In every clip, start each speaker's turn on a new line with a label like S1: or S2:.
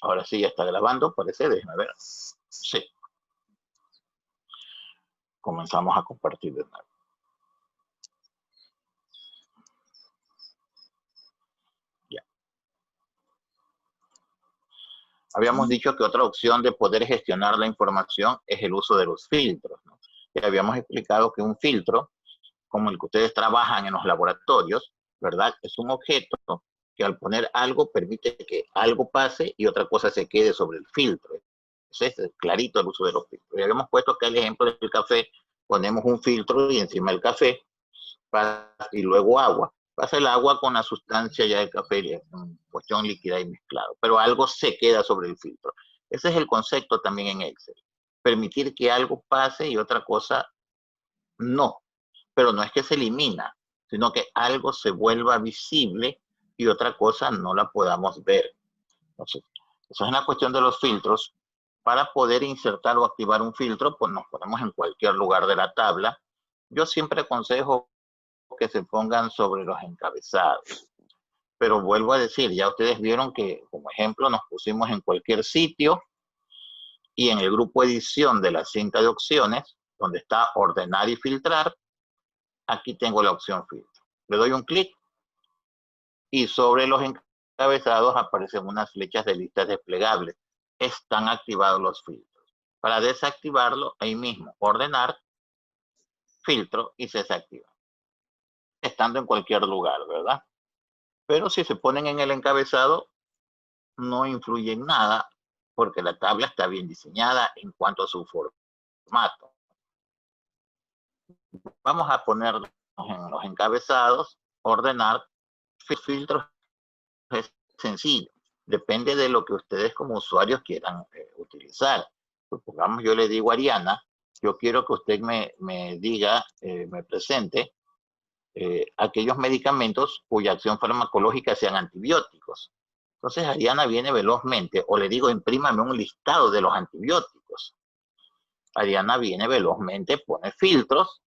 S1: Ahora sí ya está grabando, parece, déjame ver. Sí. Comenzamos a compartir de nuevo. Ya. Habíamos dicho que otra opción de poder gestionar la información es el uso de los filtros, ¿no? Y habíamos explicado que un filtro, como el que ustedes trabajan en los laboratorios, ¿verdad? Es un objeto que al poner algo permite que algo pase y otra cosa se quede sobre el filtro. Ese es clarito el uso de los filtros. Y habíamos puesto acá el ejemplo del café, ponemos un filtro y encima el café y luego agua. Pasa el agua con la sustancia ya del café, cuestión líquida y mezclado, pero algo se queda sobre el filtro. Ese es el concepto también en Excel. Permitir que algo pase y otra cosa no, pero no es que se elimina, sino que algo se vuelva visible y otra cosa no la podamos ver. Entonces, eso es una cuestión de los filtros. Para poder insertar o activar un filtro, pues nos ponemos en cualquier lugar de la tabla. Yo siempre aconsejo que se pongan sobre los encabezados. Pero vuelvo a decir, ya ustedes vieron que como ejemplo nos pusimos en cualquier sitio y en el grupo edición de la cinta de opciones, donde está ordenar y filtrar, aquí tengo la opción filtro. Le doy un clic y sobre los encabezados aparecen unas flechas de listas desplegables. Están activados los filtros. Para desactivarlo, ahí mismo, ordenar, filtro y se desactiva. Estando en cualquier lugar, ¿verdad? Pero si se ponen en el encabezado, no influye en nada porque la tabla está bien diseñada en cuanto a su formato. Vamos a poner en los encabezados, ordenar, filtros es sencillo. Depende de lo que ustedes como usuarios quieran utilizar. Pues, pongamos, yo le digo a Ariana, yo quiero que usted me diga, me presente aquellos medicamentos cuya acción farmacológica sean antibióticos. Entonces Ariana viene velozmente, o le digo, imprímame un listado de los antibióticos. Ariana viene velozmente, pone filtros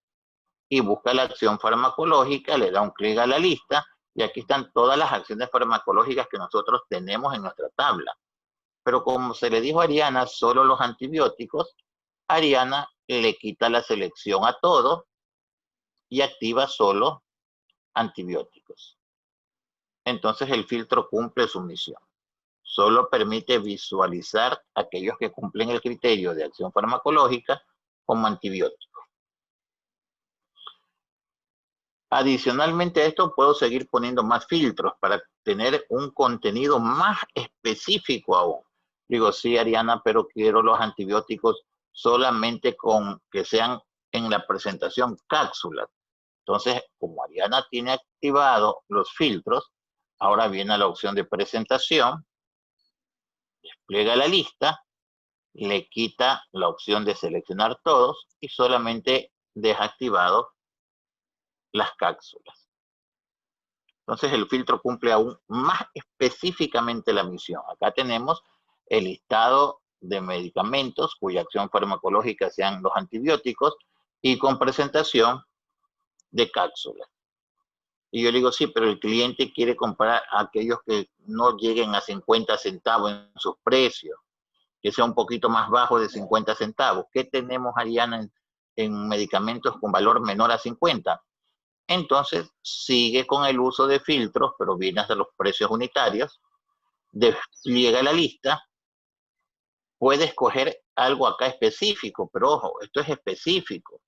S1: y busca la acción farmacológica, le da un clic a la lista y aquí están todas las acciones farmacológicas que nosotros tenemos en nuestra tabla. Pero como se le dijo a Ariana solo los antibióticos, Ariana le quita la selección a todo y activa solo antibióticos. Entonces el filtro cumple su misión. Solo permite visualizar aquellos que cumplen el criterio de acción farmacológica como antibióticos. Adicionalmente a esto, puedo seguir poniendo más filtros para tener un contenido más específico aún. Digo, sí, Ariana, pero quiero los antibióticos solamente con que sean en la presentación cápsulas. Entonces, como Ariana tiene activado los filtros, ahora viene la opción de presentación, despliega la lista, le quita la opción de seleccionar todos y solamente deja activado las cápsulas. Entonces el filtro cumple aún más específicamente la misión. Acá tenemos el listado de medicamentos cuya acción farmacológica sean los antibióticos y con presentación de cápsulas. Y yo le digo, sí, pero el cliente quiere comprar aquellos que no lleguen a 50 centavos en sus precios, que sea un poquito más bajo de 50 centavos. ¿Qué tenemos, Ariana, en medicamentos con valor menor a 50? Entonces sigue con el uso de filtros, pero viene hasta los precios unitarios, despliega la lista, puede escoger algo acá específico, pero ojo, esto es específico,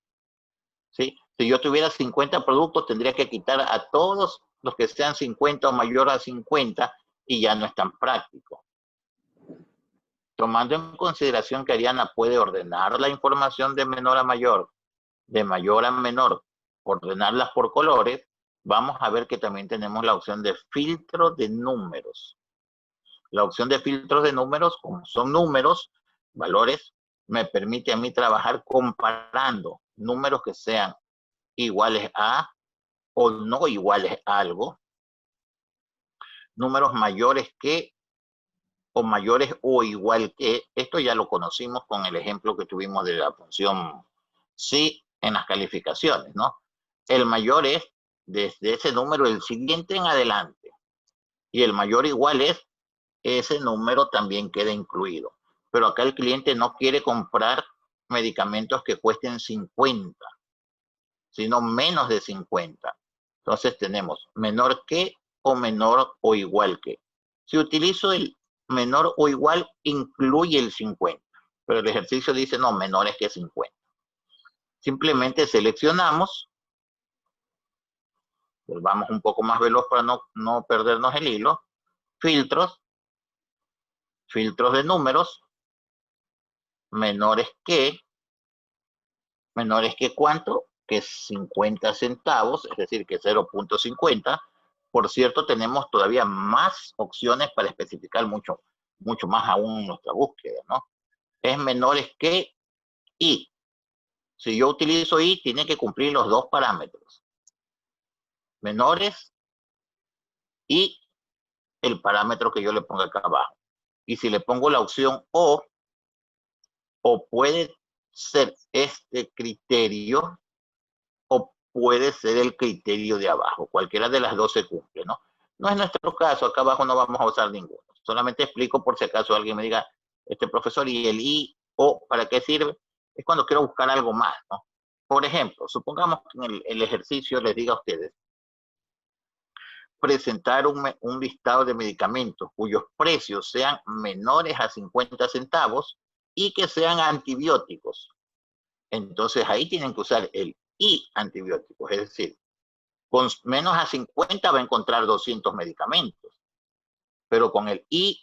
S1: ¿sí? Si yo tuviera 50 productos, tendría que quitar a todos los que sean 50 o mayor a 50 y ya no es tan práctico. Tomando en consideración que Ariana puede ordenar la información de menor a mayor, de mayor a menor, ordenarlas por colores, vamos a ver que también tenemos la opción de filtro de números. La opción de filtros de números, como son números, valores, me permite a mí trabajar comparando números que sean iguales a o no iguales a algo, números mayores que o mayores o igual que, esto ya lo conocimos con el ejemplo que tuvimos de la función sí en las calificaciones, ¿no? El mayor es desde ese número el siguiente en adelante y el mayor igual es, ese número también queda incluido. Pero acá el cliente no quiere comprar medicamentos que cuesten 50, sino menos de 50. Entonces tenemos menor que o menor o igual que. Si utilizo el menor o igual, incluye el 50, pero el ejercicio dice no, menores que 50. Simplemente seleccionamos, volvamos un poco más veloz para no perdernos el hilo, filtros, filtros de números, menores que ¿cuánto? Que 50 centavos, es decir, que 0.50. Por cierto, tenemos todavía más opciones para especificar mucho más aún nuestra búsqueda, ¿no? Es menores que y. Si yo utilizo y, tiene que cumplir los dos parámetros. Menores y el parámetro que yo le ponga acá abajo. Y si le pongo la opción o puede ser este criterio o puede ser el criterio de abajo. Cualquiera de las dos se cumple, ¿no? No es nuestro caso, acá abajo no vamos a usar ninguno. Solamente explico por si acaso alguien me diga, profesor, ¿y el I o para qué sirve? Es cuando quiero buscar algo más, ¿no? Por ejemplo, supongamos que en el ejercicio les diga a ustedes, presentar un listado de medicamentos cuyos precios sean menores a 50 centavos y que sean antibióticos. Entonces ahí tienen que usar el I antibióticos, es decir, con menos a 50 va a encontrar 200 medicamentos, pero con el I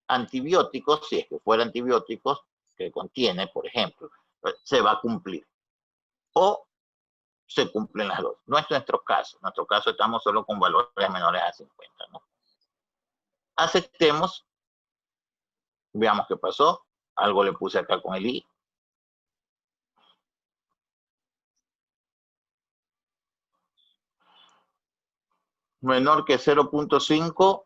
S1: antibióticos, si es que fuera antibióticos, que contiene, por ejemplo, se va a cumplir. O se cumplen las dos. No es nuestro caso. En nuestro caso estamos solo con valores menores a 50, ¿no? Aceptemos. Veamos qué pasó. Algo le puse acá con el I. Menor que 0.5.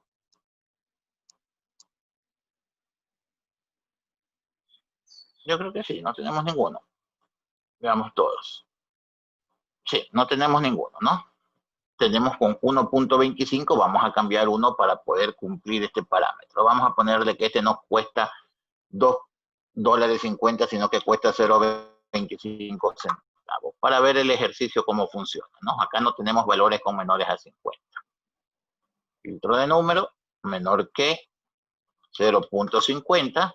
S1: Yo creo que sí, no tenemos ninguno. Veamos todos. Sí, no tenemos ninguno, ¿no? Tenemos con 1.25, vamos a cambiar uno para poder cumplir este parámetro. Vamos a ponerle que este no cuesta $2.50, sino que cuesta 0.25 centavos, para ver el ejercicio cómo funciona, ¿no? Acá no tenemos valores con menores a 50. Filtro de número, menor que 0.50.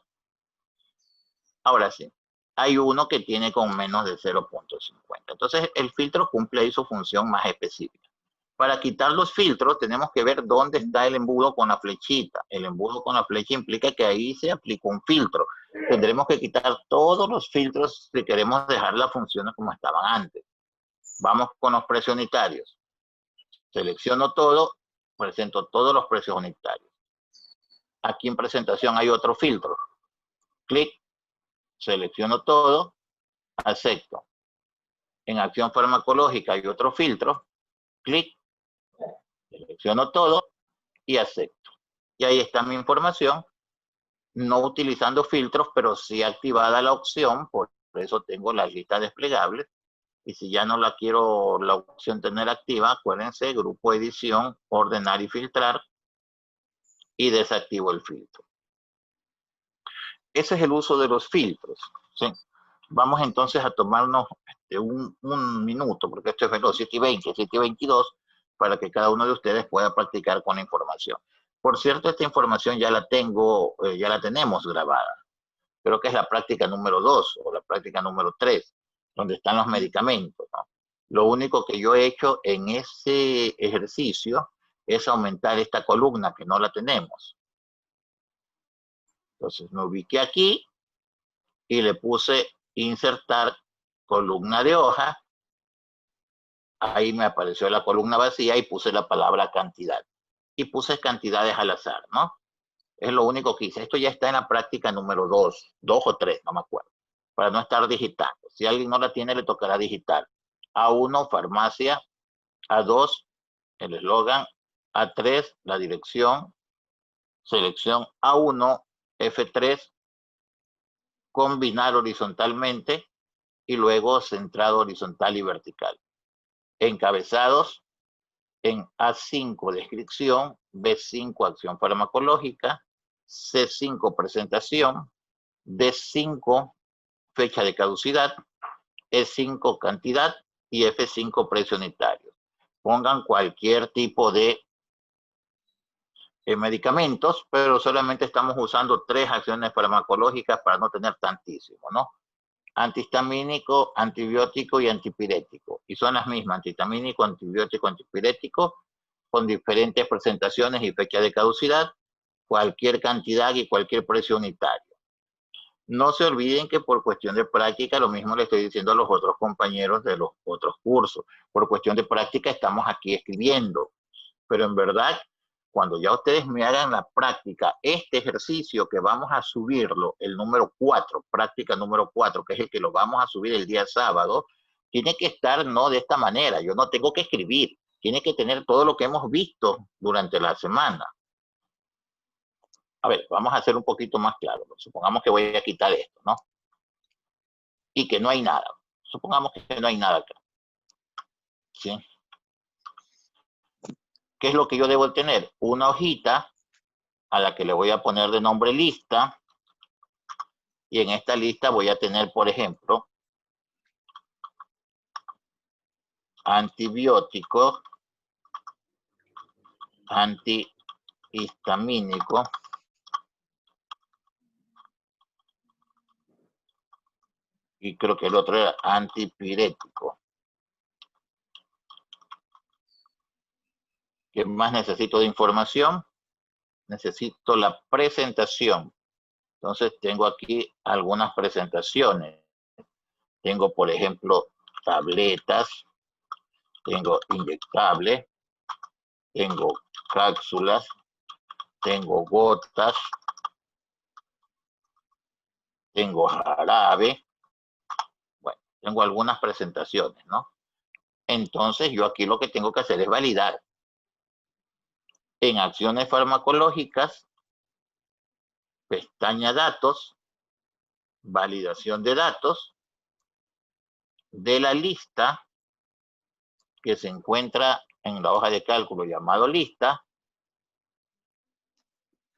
S1: Ahora sí, hay uno que tiene con menos de 0.50. Entonces, el filtro cumple ahí su función más específica. Para quitar los filtros, tenemos que ver dónde está el embudo con la flechita. El embudo con la flecha implica que ahí se aplica un filtro. Tendremos que quitar todos los filtros si queremos dejar las funciones como estaban antes. Vamos con los precios unitarios. Selecciono todo, presento todos los precios unitarios. Aquí en presentación hay otro filtro. Clic, selecciono todo, acepto. En acción farmacológica hay otro filtro. Clic, selecciono todo y acepto. Y ahí está mi información, no utilizando filtros, pero sí activada la opción, por eso tengo la lista desplegable. Y si ya no la quiero la opción tener activa, acuérdense, grupo edición, ordenar y filtrar, y desactivo el filtro. Ese es el uso de los filtros, ¿sí? Vamos entonces a tomarnos un minuto, porque esto es veloz, 7:20, 7:22, para que cada uno de ustedes pueda practicar con la información. Por cierto, esta información ya la tenemos grabada. Creo que es la práctica número 2 o la práctica número 3, donde están los medicamentos, ¿no? Lo único que yo he hecho en ese ejercicio es aumentar esta columna que no la tenemos. Entonces me ubiqué aquí y le puse insertar columna de hoja. Ahí me apareció la columna vacía y puse la palabra cantidad. Y puse cantidades al azar, ¿no? Es lo único que hice. Esto ya está en la práctica número 2 o 3, no me acuerdo, para no estar digitando. Si alguien no la tiene, le tocará digitar. A1, farmacia. A2, el eslogan. A3, la dirección. Selección A1, F3, combinar horizontalmente y luego centrado horizontal y vertical. Encabezados, En A5 descripción, B5 acción farmacológica, C5 presentación, D5 fecha de caducidad, E5 cantidad y F5 precio unitario. Pongan cualquier tipo de medicamentos, pero solamente estamos usando 3 acciones farmacológicas para no tener tantísimo, ¿no? Antihistamínico, antibiótico y antipirético. Y son las mismas, antihistamínico, antibiótico, antipirético, con diferentes presentaciones y fecha de caducidad, cualquier cantidad y cualquier precio unitario. No se olviden que por cuestión de práctica, lo mismo le estoy diciendo a los otros compañeros de los otros cursos, por cuestión de práctica estamos aquí escribiendo, pero en verdad, cuando ya ustedes me hagan la práctica, este ejercicio que vamos a subirlo, el número 4, práctica número 4, que es el que lo vamos a subir el día sábado, tiene que estar no de esta manera, yo no tengo que escribir, tiene que tener todo lo que hemos visto durante la semana. A ver, vamos a hacer un poquito más claro. Supongamos que voy a quitar esto, ¿no? Y que no hay nada. Supongamos que no hay nada acá. ¿Sí? ¿Qué es lo que yo debo tener? Una hojita a la que le voy a poner de nombre lista. Y en esta lista voy a tener, por ejemplo, antibiótico, antihistamínico, y creo que el otro era antipirético. ¿Qué más necesito de información? Necesito la presentación. Entonces tengo aquí algunas presentaciones. Tengo, por ejemplo, tabletas, tengo inyectable, tengo cápsulas, tengo gotas, tengo jarabe. Bueno, tengo algunas presentaciones, ¿no? Entonces yo aquí lo que tengo que hacer es validar. En acciones farmacológicas, pestaña datos, validación de datos, de la lista que se encuentra en la hoja de cálculo llamado lista,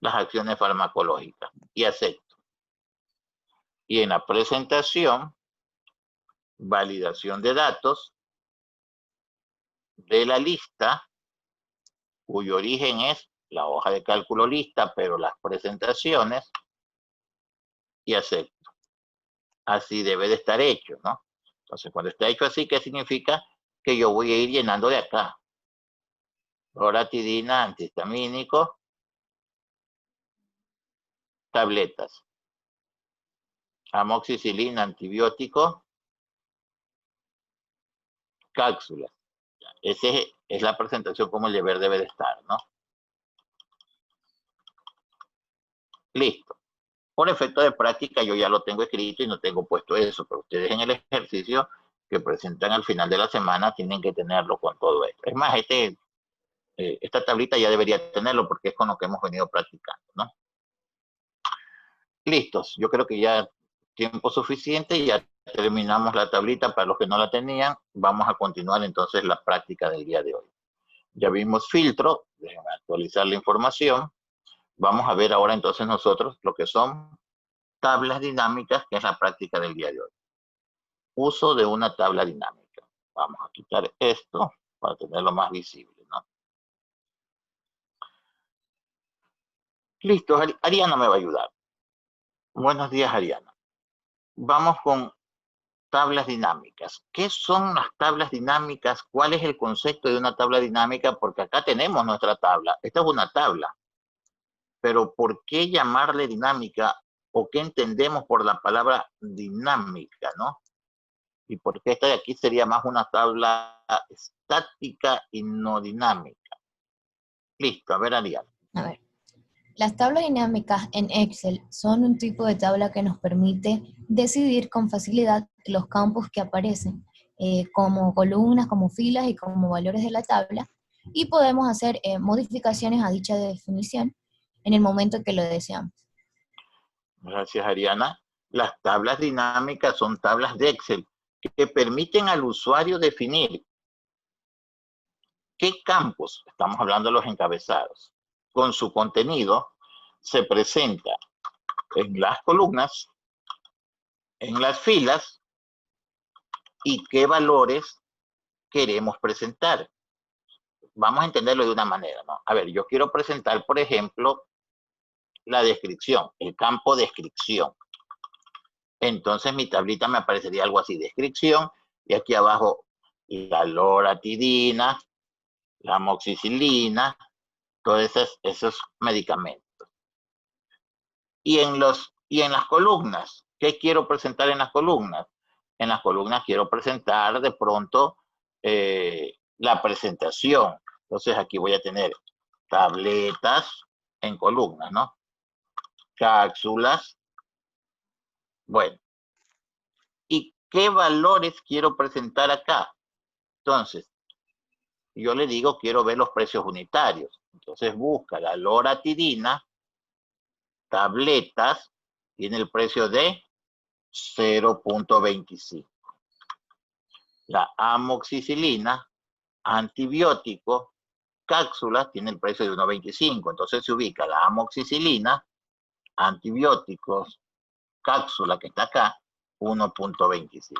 S1: las acciones farmacológicas y acepto. Y en la presentación, validación de datos de la lista, cuyo origen es la hoja de cálculo lista, pero las presentaciones, y acepto. Así debe de estar hecho, ¿no? Entonces, cuando está hecho así, ¿qué significa? Que yo voy a ir llenando de acá. Loratidina, antihistamínico, tabletas. Amoxicilina, antibiótico, cápsulas. Esa es la presentación como el deber debe de estar, ¿no? Listo. Por efecto de práctica yo ya lo tengo escrito y no tengo puesto eso, pero ustedes en el ejercicio que presentan al final de la semana tienen que tenerlo con todo esto. Es más, esta tablita ya debería tenerlo porque es con lo que hemos venido practicando, ¿no? Listos, yo creo que ya tiempo suficiente, ya terminamos la tablita para los que no la tenían. Vamos a continuar entonces la práctica del día de hoy. Ya vimos filtro, déjenme actualizar la información. Vamos a ver ahora entonces nosotros lo que son tablas dinámicas, que es la práctica del día de hoy. Uso de una tabla dinámica. Vamos a quitar esto para tenerlo más visible, ¿no? Listo, Ariana me va a ayudar. Buenos días, Ariana. Vamos con tablas dinámicas. ¿Qué son las tablas dinámicas? ¿Cuál es el concepto de una tabla dinámica? Porque acá tenemos nuestra tabla. Esta es una tabla. Pero ¿por qué llamarle dinámica? ¿O qué entendemos por la palabra dinámica, no? Y por qué esta de aquí sería más una tabla estática y no dinámica. Listo, a ver, Ariel.
S2: A ver, las tablas dinámicas en Excel son un tipo de tabla que nos permite decidir con facilidad los campos que aparecen, como columnas, como filas y como valores de la tabla, y podemos hacer modificaciones a dicha definición en el momento que lo deseamos.
S1: Gracias, Ariana. Las tablas dinámicas son tablas de Excel que permiten al usuario definir ¿Qué campos? Estamos hablando de los encabezados. Con su contenido se presenta en las columnas, en las filas, y qué valores queremos presentar. Vamos a entenderlo de una manera, ¿no? A ver, yo quiero presentar, por ejemplo, la descripción, el campo descripción. Entonces mi tablita me aparecería algo así, descripción, y aquí abajo la loratidina, la amoxicilina, todos esos medicamentos. Y en las columnas, ¿qué quiero presentar en las columnas? En las columnas quiero presentar de pronto la presentación. Entonces aquí voy a tener tabletas en columnas, ¿no? Cápsulas. Bueno, ¿y qué valores quiero presentar acá? Entonces, yo le digo, quiero ver los precios unitarios. Entonces busca la loratidina, tabletas, tiene el precio de 0.25. La amoxicilina, antibiótico, cápsulas, tiene el precio de 1.25. Entonces se ubica la amoxicilina, antibióticos, cápsula que está acá, 1.25.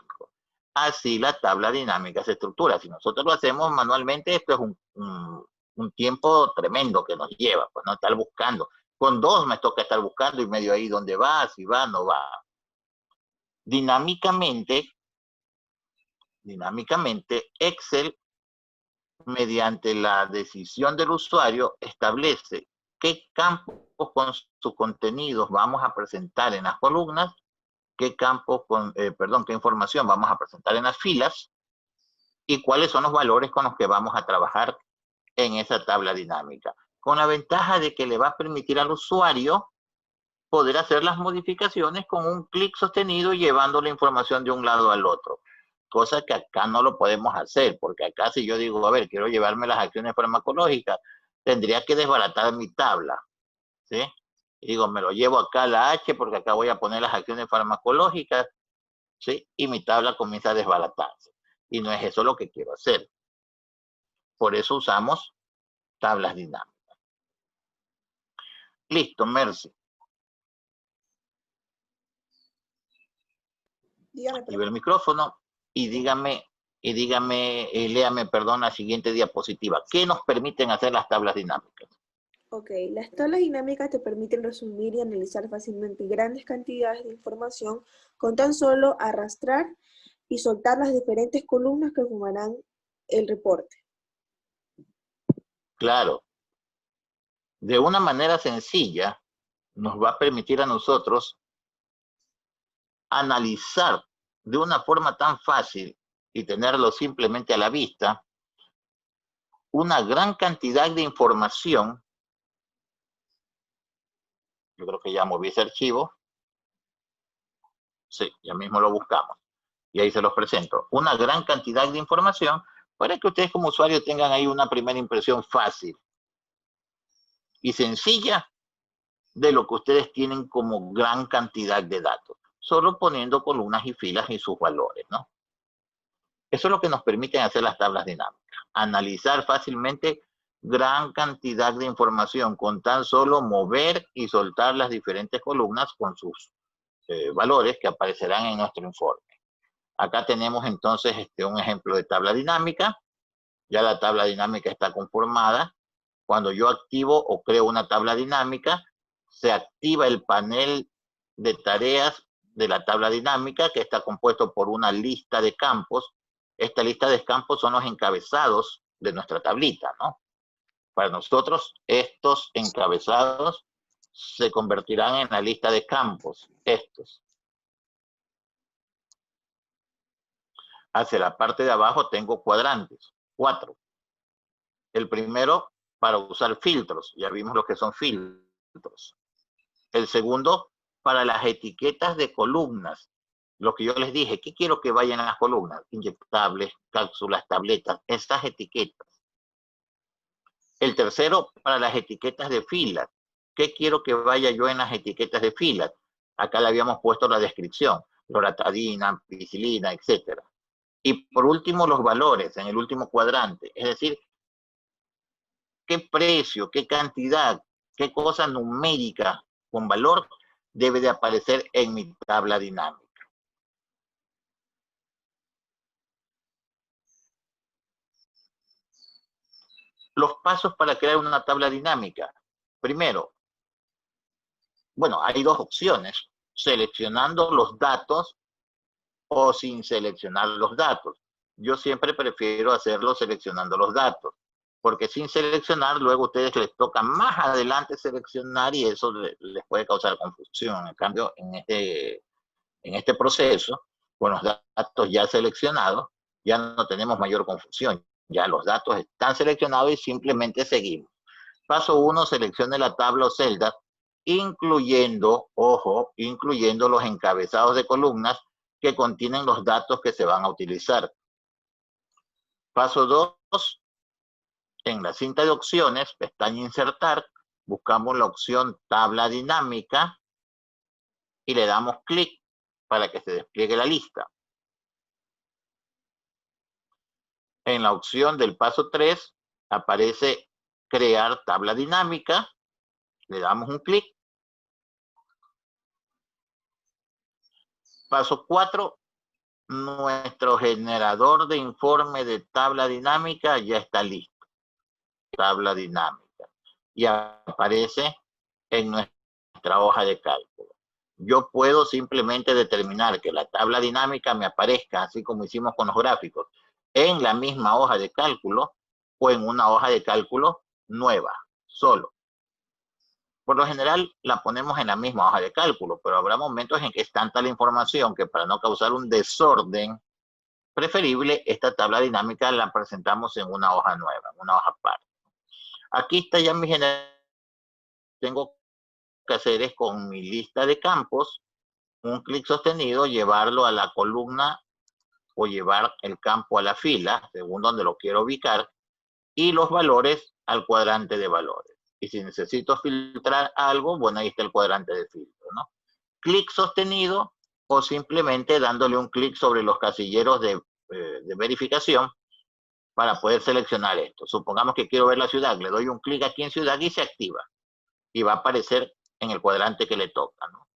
S1: Así la tabla dinámica se estructura. Si nosotros lo hacemos manualmente, esto es un tiempo tremendo que nos lleva, pues no estar buscando. Con dos me toca estar buscando y medio ahí donde va, si va, no va. Dinámicamente, Excel, mediante la decisión del usuario, establece qué campos con sus contenidos vamos a presentar en las columnas, qué información vamos a presentar en las filas y cuáles son los valores con los que vamos a trabajar en esa tabla dinámica. Con la ventaja de que le va a permitir al usuario poder hacer las modificaciones con un clic sostenido llevando la información de un lado al otro. Cosa que acá no lo podemos hacer, porque acá si yo digo, a ver, quiero llevarme las acciones farmacológicas, tendría que desbaratar mi tabla, ¿sí? Y digo, me lo llevo acá a la H porque acá voy a poner las acciones farmacológicas, ¿sí? Y mi tabla comienza a desbaratarse. Y no es eso lo que quiero hacer. Por eso usamos tablas dinámicas. Listo, Mercy. Active el micrófono y léame, perdón, la siguiente diapositiva. ¿Qué nos permiten hacer las tablas dinámicas?
S3: Ok, las tablas dinámicas te permiten resumir y analizar fácilmente grandes cantidades de información con tan solo arrastrar y soltar las diferentes columnas que formarán el reporte.
S1: Claro. De una manera sencilla, nos va a permitir a nosotros analizar de una forma tan fácil y tenerlo simplemente a la vista, una gran cantidad de información. Yo creo que ya moví ese archivo. Sí, ya mismo lo buscamos. Y ahí se los presento. Una gran cantidad de información para que ustedes como usuarios tengan ahí una primera impresión fácil y sencilla de lo que ustedes tienen como gran cantidad de datos, solo poniendo columnas y filas y sus valores, ¿no? Eso es lo que nos permiten hacer las tablas dinámicas, analizar fácilmente gran cantidad de información con tan solo mover y soltar las diferentes columnas con sus valores que aparecerán en nuestro informe. Acá tenemos entonces un ejemplo de tabla dinámica. Ya la tabla dinámica está conformada. Cuando yo activo o creo una tabla dinámica, se activa el panel de tareas de la tabla dinámica, que está compuesto por una lista de campos. Esta lista de campos son los encabezados de nuestra tablita, ¿no? Para nosotros, estos encabezados se convertirán en la lista de campos, estos. Hacia la parte de abajo tengo cuadrantes, 4. El primero, para usar filtros. Ya vimos lo que son filtros. El segundo, para las etiquetas de columnas. Lo que yo les dije, ¿qué quiero que vayan a las columnas? Inyectables, cápsulas, tabletas, estas etiquetas. El tercero, para las etiquetas de filas. ¿Qué quiero que vaya yo en las etiquetas de filas? Acá le habíamos puesto la descripción, loratadina, ampicilina, etc. Y por último, los valores en el último cuadrante. Es decir, qué precio, qué cantidad, qué cosa numérica con valor debe de aparecer en mi tabla dinámica. Los pasos para crear una tabla dinámica. Primero, bueno, hay dos opciones, seleccionando los datos o sin seleccionar los datos. Yo siempre prefiero hacerlo seleccionando los datos, porque sin seleccionar, luego a ustedes les toca más adelante seleccionar y eso les puede causar confusión. En cambio, en este proceso, con los datos ya seleccionados, ya no tenemos mayor confusión. Ya los datos están seleccionados y simplemente seguimos. Paso 1, seleccione la tabla o celda, incluyendo, ojo, incluyendo los encabezados de columnas que contienen los datos que se van a utilizar. Paso 2, en la cinta de opciones, pestaña Insertar, buscamos la opción Tabla Dinámica y le damos clic para que se despliegue la lista. En la opción del paso 3 aparece Crear tabla dinámica, le damos un clic. Paso 4, nuestro generador de informe de tabla dinámica ya está listo. Tabla dinámica. Y aparece en nuestra hoja de cálculo. Yo puedo simplemente determinar que la tabla dinámica me aparezca, así como hicimos con los gráficos, en la misma hoja de cálculo o en una hoja de cálculo nueva, solo. Por lo general la ponemos en la misma hoja de cálculo, pero habrá momentos en que es tanta la información que para no causar un desorden, preferible esta tabla dinámica la presentamos en una hoja nueva, en una hoja aparte. Aquí está ya mi generador. Tengo que hacer es con mi lista de campos, un clic sostenido, llevarlo a la columna o llevar el campo a la fila, según donde lo quiero ubicar, y los valores al cuadrante de valores. Y si necesito filtrar algo, bueno, ahí está el cuadrante de filtro, ¿no? Clic sostenido o simplemente dándole un clic sobre los casilleros de verificación para poder seleccionar esto. Supongamos que quiero ver la ciudad, le doy un clic aquí en ciudad y se activa. Y va a aparecer en el cuadrante que le toca, ¿no?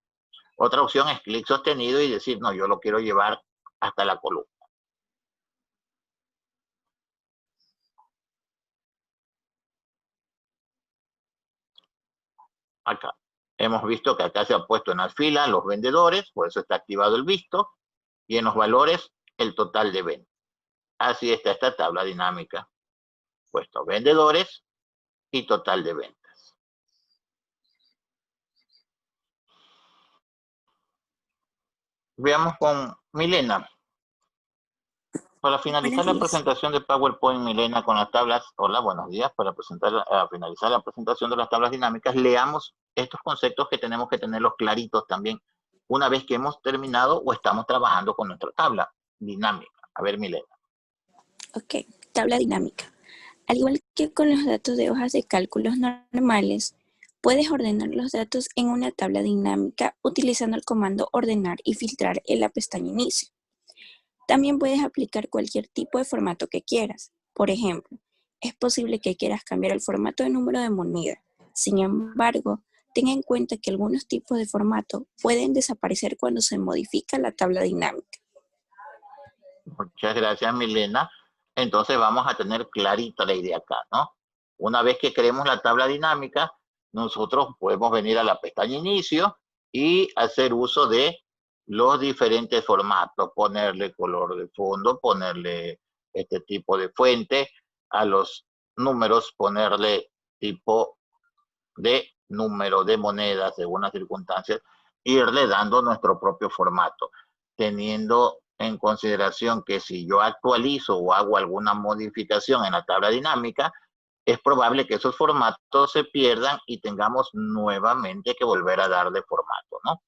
S1: Otra opción es clic sostenido y decir, no, yo lo quiero llevar hasta la columna. Acá. Hemos visto que acá se ha puesto en la fila los vendedores, por eso está activado el visto, y en los valores el total de ventas. Así está esta tabla dinámica. Puesto vendedores y total de ventas. Veamos con Milena. Para finalizar la presentación de PowerPoint, Milena, con las tablas, hola, buenos días, para finalizar la presentación de las tablas dinámicas, leamos estos conceptos que tenemos que tenerlos claritos también una vez que hemos terminado o estamos trabajando con nuestra tabla dinámica. A ver, Milena.
S4: Ok, tabla dinámica. Al igual que con los datos de hojas de cálculos normales, puedes ordenar los datos en una tabla dinámica utilizando el comando ordenar y filtrar en la pestaña inicio. También puedes aplicar cualquier tipo de formato que quieras. Por ejemplo, es posible que quieras cambiar el formato de número de moneda. Sin embargo, ten en cuenta que algunos tipos de formato pueden desaparecer cuando se modifica la tabla dinámica.
S1: Muchas gracias, Milena. Entonces vamos a tener clarita la idea acá, ¿no? Una vez que creemos la tabla dinámica, nosotros podemos venir a la pestaña inicio y hacer uso de los diferentes formatos, ponerle color de fondo, ponerle este tipo de fuente, a los números ponerle tipo de número de monedas según las circunstancias, irle dando nuestro propio formato, teniendo en consideración que si yo actualizo o hago alguna modificación en la tabla dinámica, es probable que esos formatos se pierdan y tengamos nuevamente que volver a darle formato, ¿no?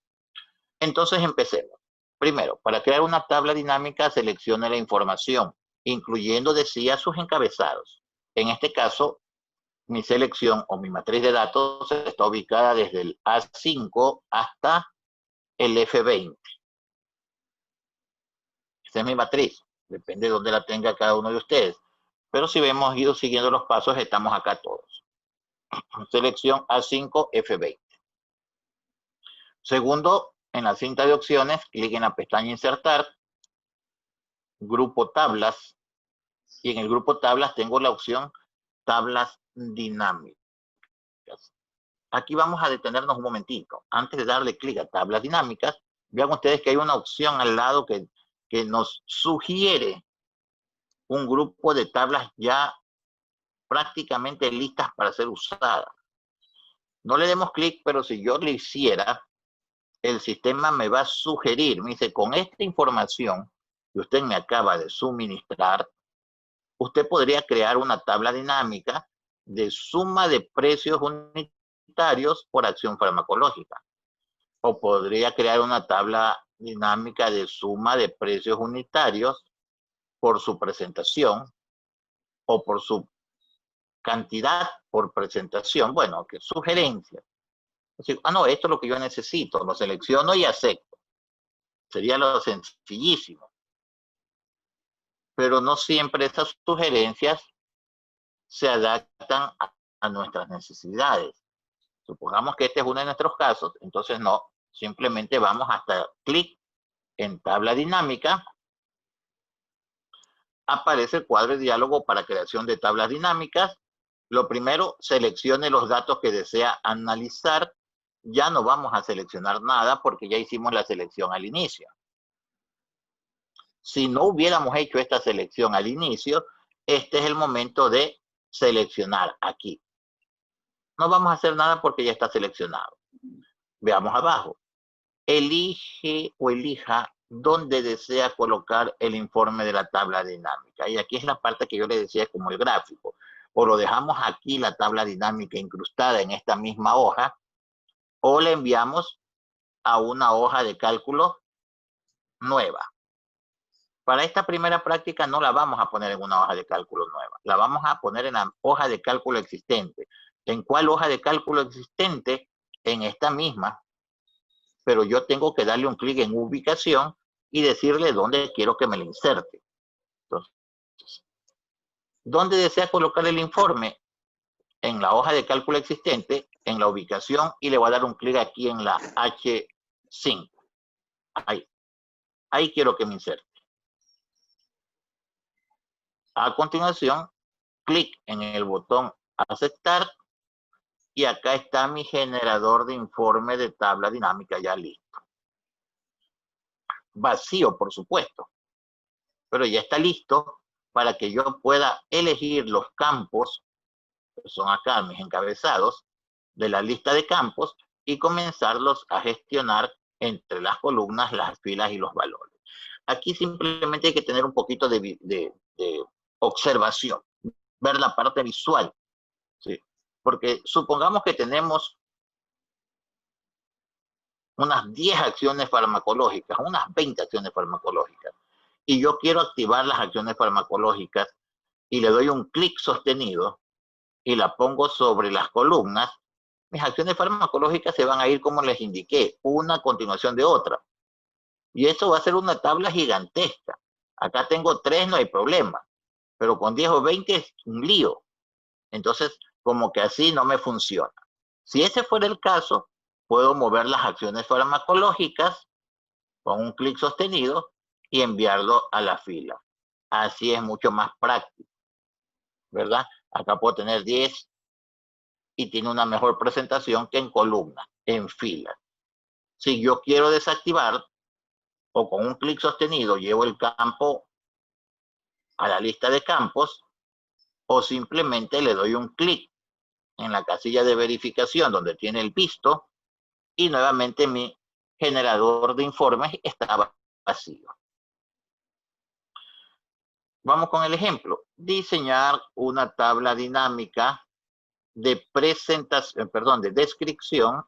S1: Entonces empecemos. Primero, para crear una tabla dinámica, seleccione la información, incluyendo, decía, sus encabezados. En este caso, mi selección o mi matriz de datos está ubicada desde el A5 hasta el F20. Esa es mi matriz, depende de dónde la tenga cada uno de ustedes. Pero si hemos ido siguiendo los pasos, estamos acá todos. Selección A5, F20. Segundo, en la cinta de opciones, clic en la pestaña Insertar, Grupo Tablas, y en el grupo Tablas tengo la opción Tablas Dinámicas. Aquí vamos a detenernos un momentito. Antes de darle clic a Tablas Dinámicas, vean ustedes que hay una opción al lado que nos sugiere un grupo de tablas ya prácticamente listas para ser usadas. No le demos clic, pero si yo le hiciera, el sistema me va a sugerir, me dice, con esta información que usted me acaba de suministrar, usted podría crear una tabla dinámica de suma de precios unitarios por acción farmacológica. O podría crear una tabla dinámica de suma de precios unitarios por su presentación o por su cantidad por presentación. Bueno, que sugerencias. No, esto es lo que yo necesito, lo selecciono y acepto. Sería lo sencillísimo. Pero no siempre esas sugerencias se adaptan a nuestras necesidades. Supongamos que este es uno de nuestros casos, entonces no, simplemente vamos hasta clic en tabla dinámica, aparece el cuadro de diálogo para creación de tablas dinámicas. Lo primero, seleccione los datos que desea analizar. Ya no vamos a seleccionar nada porque ya hicimos la selección al inicio. Si no hubiéramos hecho esta selección al inicio, este es el momento de seleccionar aquí. No vamos a hacer nada porque ya está seleccionado. Veamos abajo. Elige o elija dónde desea colocar el informe de la tabla dinámica. Y aquí es la parte que yo le decía como el gráfico. O lo dejamos aquí la tabla dinámica incrustada en esta misma hoja, o le enviamos a una hoja de cálculo nueva. Para esta primera práctica no la vamos a poner en una hoja de cálculo nueva. La vamos a poner en la hoja de cálculo existente. ¿En cuál hoja de cálculo existente? En esta misma. Pero yo tengo que darle un clic en ubicación y decirle dónde quiero que me la inserte. Entonces, ¿dónde desea colocar el informe? En la hoja de cálculo existente, en la ubicación, y le voy a dar un clic aquí en la H5. Ahí quiero que me inserte. A continuación, clic en el botón aceptar y acá está mi generador de informe de tabla dinámica ya listo. Vacío, por supuesto, pero ya está listo para que yo pueda elegir los campos, que son acá mis encabezados, de la lista de campos y comenzarlos a gestionar entre las columnas, las filas y los valores. Aquí simplemente hay que tener un poquito de observación, ver la parte visual, ¿sí? Porque supongamos que tenemos unas 10 acciones farmacológicas, unas 20 acciones farmacológicas, y yo quiero activar las acciones farmacológicas y le doy un clic sostenido y la pongo sobre las columnas, mis acciones farmacológicas se van a ir como les indiqué, una a continuación de otra. Y eso va a ser una tabla gigantesca. Acá tengo 3, no hay problema, pero con 10 o 20 es un lío. Entonces, como que así no me funciona. Si ese fuera el caso, puedo mover las acciones farmacológicas con un clic sostenido y enviarlo a la fila. Así es mucho más práctico, ¿verdad? Acá puedo tener 10 y tiene una mejor presentación que en columna, en fila. Si yo quiero desactivar, o con un clic sostenido llevo el campo a la lista de campos, o simplemente le doy un clic en la casilla de verificación donde tiene el visto y nuevamente mi generador de informes está vacío. Vamos con el ejemplo. Diseñar una tabla dinámica de presentación, de descripción.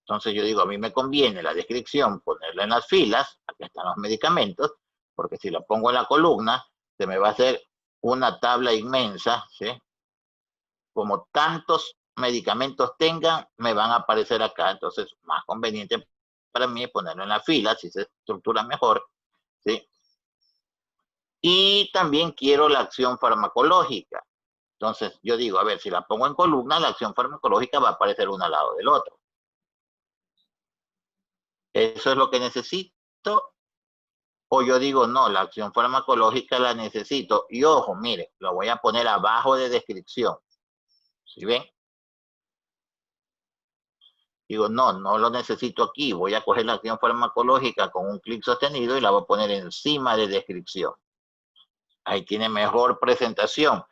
S1: Entonces yo digo, a mí me conviene la descripción ponerla en las filas, aquí están los medicamentos, porque si la pongo en la columna, se me va a hacer una tabla inmensa, ¿sí? Como tantos medicamentos tengan, me van a aparecer acá. Entonces, más conveniente para mí ponerlo en la fila, si se estructura mejor, ¿sí? Y también quiero la acción farmacológica. Entonces, yo digo, a ver, si la pongo en columna, la acción farmacológica va a aparecer uno al lado del otro. ¿Eso es lo que necesito? O yo digo, no, la acción farmacológica la necesito. Y ojo, mire, lo voy a poner abajo de descripción. ¿Sí ven? Digo, no, no lo necesito aquí. Voy a coger la acción farmacológica con un clic sostenido y la voy a poner encima de descripción. Ahí tiene mejor presentación.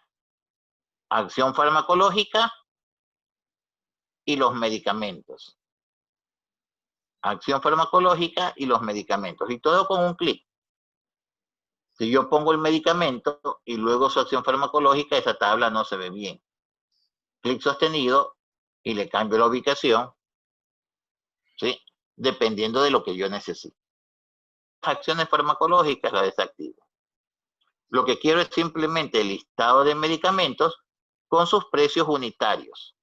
S1: Acción farmacológica y los medicamentos. Acción farmacológica y los medicamentos. Y todo con un clic. Si yo pongo el medicamento y luego su acción farmacológica, esa tabla no se ve bien. Clic sostenido y le cambio la ubicación, ¿sí? Dependiendo de lo que yo necesite. Las acciones farmacológicas las desactivo. Lo que quiero es simplemente el listado de medicamentos con sus precios unitarios.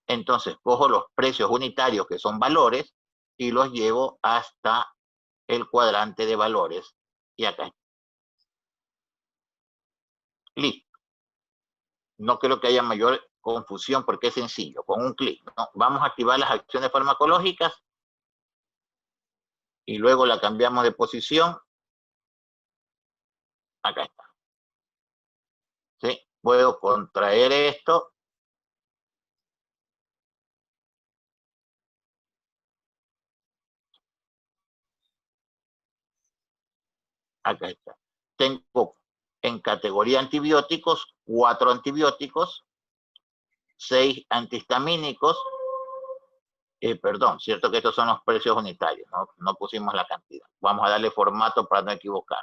S1: Entonces, cojo los precios unitarios, que son valores, y los llevo hasta el cuadrante de valores. Y acá. Listo. No creo que haya mayor confusión porque es sencillo, con un clic, ¿no? Vamos a activar las acciones farmacológicas y luego la cambiamos de posición. Acá está. ¿Sí? Puedo contraer esto. Acá está. Tengo en categoría antibióticos 4 antibióticos, 6 antihistamínicos. Perdón, cierto que estos son los precios unitarios, ¿no? No pusimos la cantidad. Vamos a darle formato para no equivocar.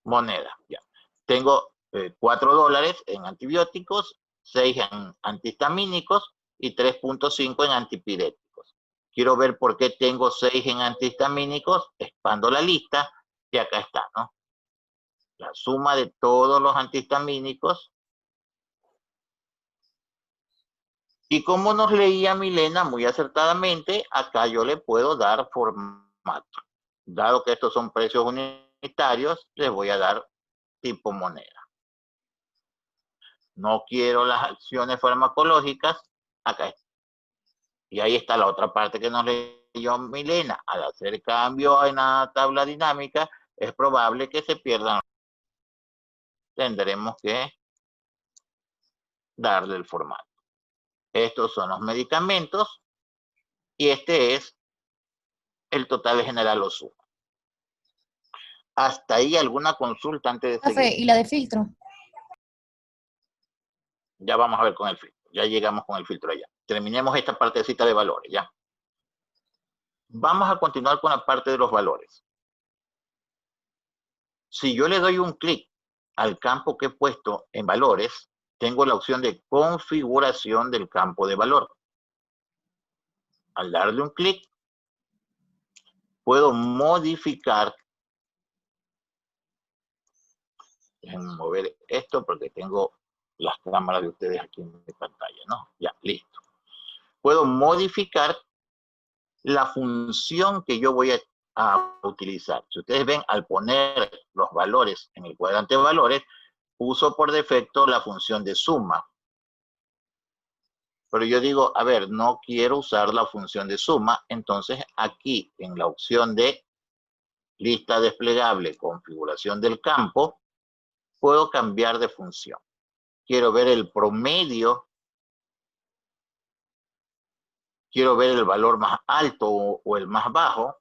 S1: Moneda, ya. Tengo $4 en antibióticos, 6 en antihistamínicos y 3.5 en antipiréticos. Quiero ver por qué tengo 6 en antihistamínicos, expando la lista y acá está, ¿no? La suma de todos los antihistamínicos. Y como nos leía Milena muy acertadamente, acá yo le puedo dar formato. Dado que estos son precios unitarios, les voy a dar tipo moneda. No quiero las acciones farmacológicas, acá está. Y ahí está la otra parte que nos leyó Milena. Al hacer cambio en la tabla dinámica, es probable que se pierdan. Tendremos que darle el formato. Estos son los medicamentos y este es el total general o suma. Hasta ahí alguna consulta antes de
S2: Profe,
S1: seguir.
S2: ¿y la de filtro?
S1: Ya vamos a ver con el filtro. Ya llegamos con el filtro allá. Terminemos esta partecita de valores, ya. Vamos a continuar con la parte de los valores. Si yo le doy un clic al campo que he puesto en valores, tengo la opción de configuración del campo de valor. Al darle un clic, puedo modificar. Déjenme mover esto porque tengo las cámaras de ustedes aquí en mi pantalla, ¿no? Ya, listo. Puedo modificar la función que yo voy a utilizar. Si ustedes ven, al poner los valores en el cuadrante de valores, uso por defecto la función de suma. Pero yo digo, a ver, no quiero usar la función de suma, entonces aquí en la opción de lista desplegable, configuración del campo, puedo cambiar de función. Quiero ver el promedio, quiero ver el valor más alto o el más bajo,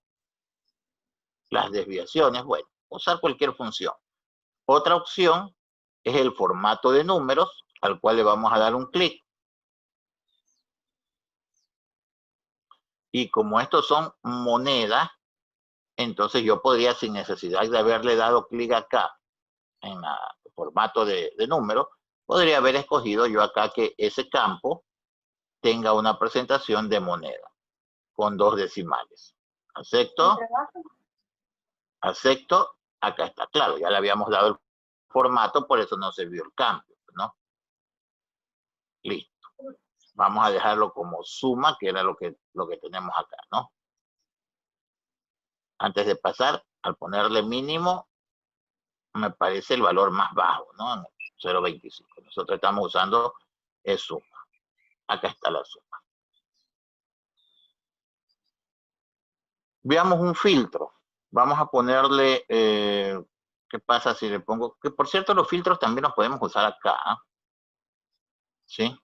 S1: las desviaciones, bueno, usar cualquier función. Otra opción es el formato de números, al cual le vamos a dar un clic. Y como estos son monedas, entonces yo podría, sin necesidad de haberle dado clic acá en el formato de número, podría haber escogido yo acá que ese campo tenga una presentación de moneda con 2 decimales. ¿Acepto? Acepto. Acá está. Claro, ya le habíamos dado el formato, por eso no se vio el cambio, ¿no? Listo. Vamos a dejarlo como suma, que era lo que tenemos acá, ¿no? Antes de pasar Al ponerle mínimo, me parece el valor más bajo, ¿no? 0.25. Nosotros estamos usando suma. Acá está la suma. Veamos un filtro. Vamos a ponerle, ¿qué pasa si le pongo? Que por cierto, los filtros también los podemos usar acá, ¿eh? ¿Sí?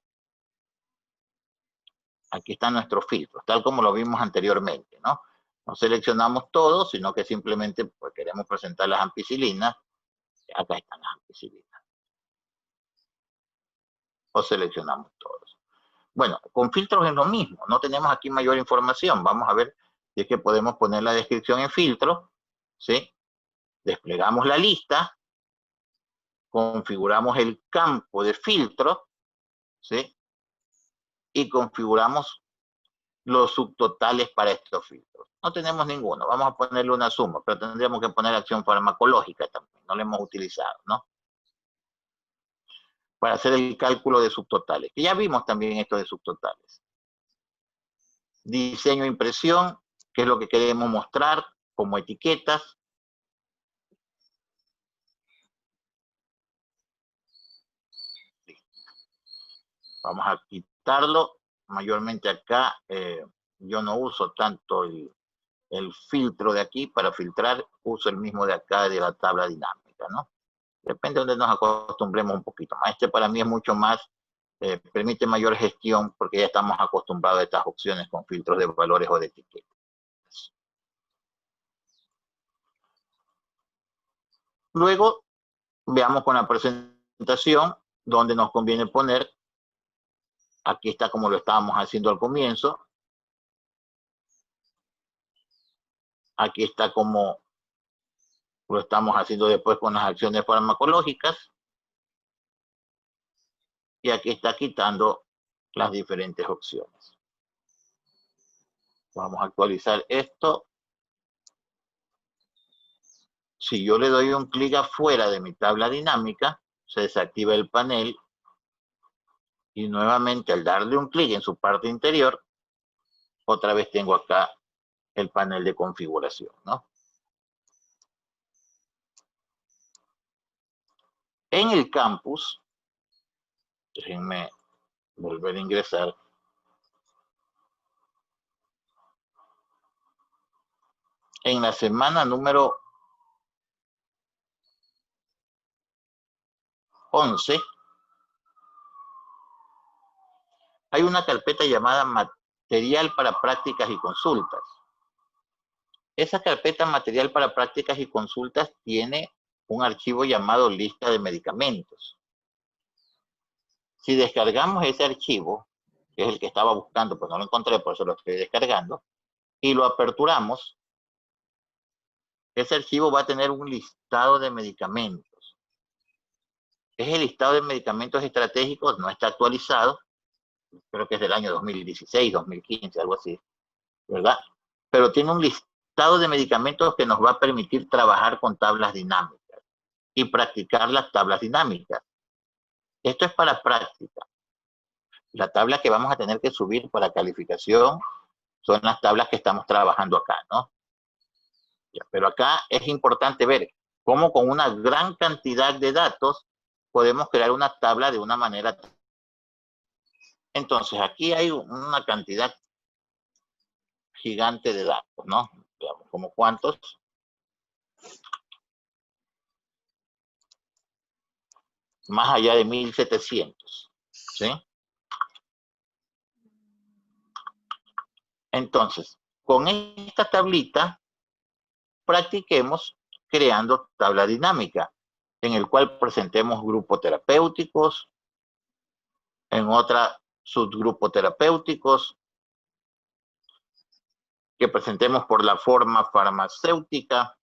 S1: Aquí están nuestros filtros, tal como lo vimos anteriormente, ¿no? No seleccionamos todo, sino que simplemente pues, queremos presentar las ampicilinas. Acá están las ampicilinas. O seleccionamos todos. Bueno, con filtros es lo mismo. No tenemos aquí mayor información. Vamos a ver si es que podemos poner la descripción en filtro, ¿sí? Desplegamos la lista, configuramos el campo de filtro, ¿sí? Y configuramos los subtotales para estos filtros. No tenemos ninguno. Vamos a ponerle una suma, pero tendríamos que poner acción farmacológica también. No la hemos utilizado, ¿no? Para hacer el cálculo de subtotales. Que ya vimos también esto de subtotales. Diseño e impresión, que es lo que queremos mostrar como etiquetas. Vamos a quitarlo. Mayormente acá yo no uso tanto el filtro de aquí para filtrar, uso el mismo de acá de la tabla dinámica, ¿no? Depende de donde nos acostumbremos un poquito más. Este para mí es mucho más, permite mayor gestión porque ya estamos acostumbrados a estas opciones con filtros de valores o de etiquetas. Luego, veamos con la presentación donde nos conviene poner. Aquí está como lo estábamos haciendo al comienzo. Aquí está como lo estamos haciendo después con las acciones farmacológicas. Y aquí está quitando las diferentes opciones. Vamos a actualizar esto. Si yo le doy un clic afuera de mi tabla dinámica, se desactiva el panel. Y nuevamente al darle un clic en su parte interior, otra vez tengo acá el panel de configuración, ¿no? En el campus, déjenme volver a ingresar. En la semana número 11, hay una carpeta llamada Material para Prácticas y Consultas. Esa carpeta Material para Prácticas y Consultas tiene un archivo llamado Lista de Medicamentos. Si descargamos ese archivo, que es el que estaba buscando, pues no lo encontré, por eso lo estoy descargando, y lo aperturamos, ese archivo va a tener un listado de medicamentos. Ese listado de medicamentos estratégicos no está actualizado, creo que es del año 2016, 2015, algo así, ¿verdad? Pero tiene un listado de medicamentos que nos va a permitir trabajar con tablas dinámicas y practicar las tablas dinámicas. Esto es para práctica. La tabla que vamos a tener que subir para calificación son las tablas que estamos trabajando acá, ¿no? Pero acá es importante ver cómo con una gran cantidad de datos podemos crear una tabla de una manera. Entonces, aquí hay una cantidad gigante de datos, ¿no? Veamos, ¿como cuántos? Más allá de 1700, ¿sí? Entonces, con esta tablita, practiquemos creando tabla dinámica, en el cual presentemos grupos terapéuticos, en otra subgrupos terapéuticos, que presentemos por la forma farmacéutica.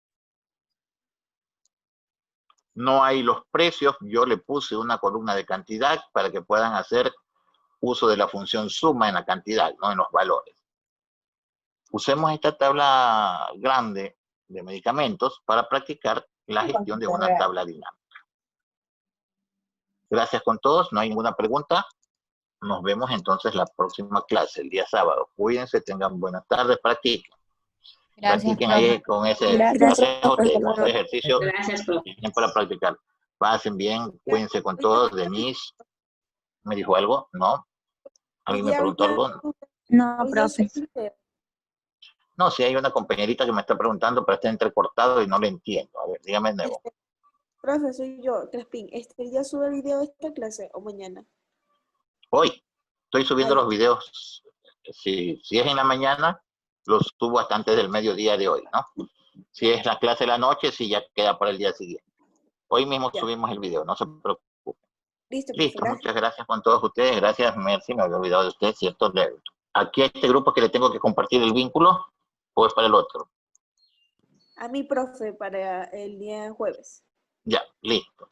S1: No hay los precios, yo le puse una columna de cantidad para que puedan hacer uso de la función suma en la cantidad, no en los valores. Usemos esta tabla grande de medicamentos para practicar la gestión de una tabla dinámica. Gracias con todos, no hay ninguna pregunta. Nos vemos entonces la próxima clase, el día sábado. Cuídense, tengan buenas tardes, practiquen.
S2: Gracias,
S1: Practiquen
S2: profe.
S1: ahí con ese,
S4: Gracias,
S1: con
S4: profe.
S1: ese ejercicio.
S5: Gracias, profe.
S1: Tienen para practicar. Pasen bien, cuídense con todos. Denise, ¿me dijo algo? ¿No? ¿Alguien me preguntó algo?
S4: No,
S3: Hoy día
S4: profe.
S3: subí el video.
S1: No, sí hay una compañerita que me está preguntando, pero está entrecortado y no le entiendo. A ver, dígame de nuevo.
S3: Profe, soy yo, Crespín. ¿Este día sube el video de esta clase o mañana?
S1: Hoy estoy subiendo
S3: Ay.
S1: los videos. Si es en la mañana, los subo hasta antes del mediodía de hoy, ¿no? Si es la clase de la noche, sí ya queda para el día siguiente. Hoy mismo
S3: Ya.
S1: subimos el video, no se preocupe.
S3: Listo, profe,
S1: Listo,
S3: gracias.
S1: muchas gracias con todos ustedes. Gracias, Mercy, me había olvidado de usted, ¿cierto? Aquí a este grupo que le tengo que compartir el vínculo, o es para el otro.
S3: A mi profe para el día jueves.
S1: Ya, listo.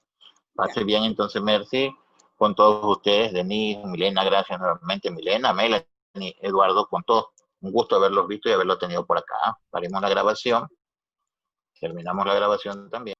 S1: Pase
S3: Ya.
S1: bien entonces, Mercy, con todos ustedes, Denise, Milena, gracias nuevamente, Milena, Melanie, Eduardo, con todos. Un gusto haberlos visto y haberlos tenido por acá. Paremos la grabación. Terminamos la grabación también.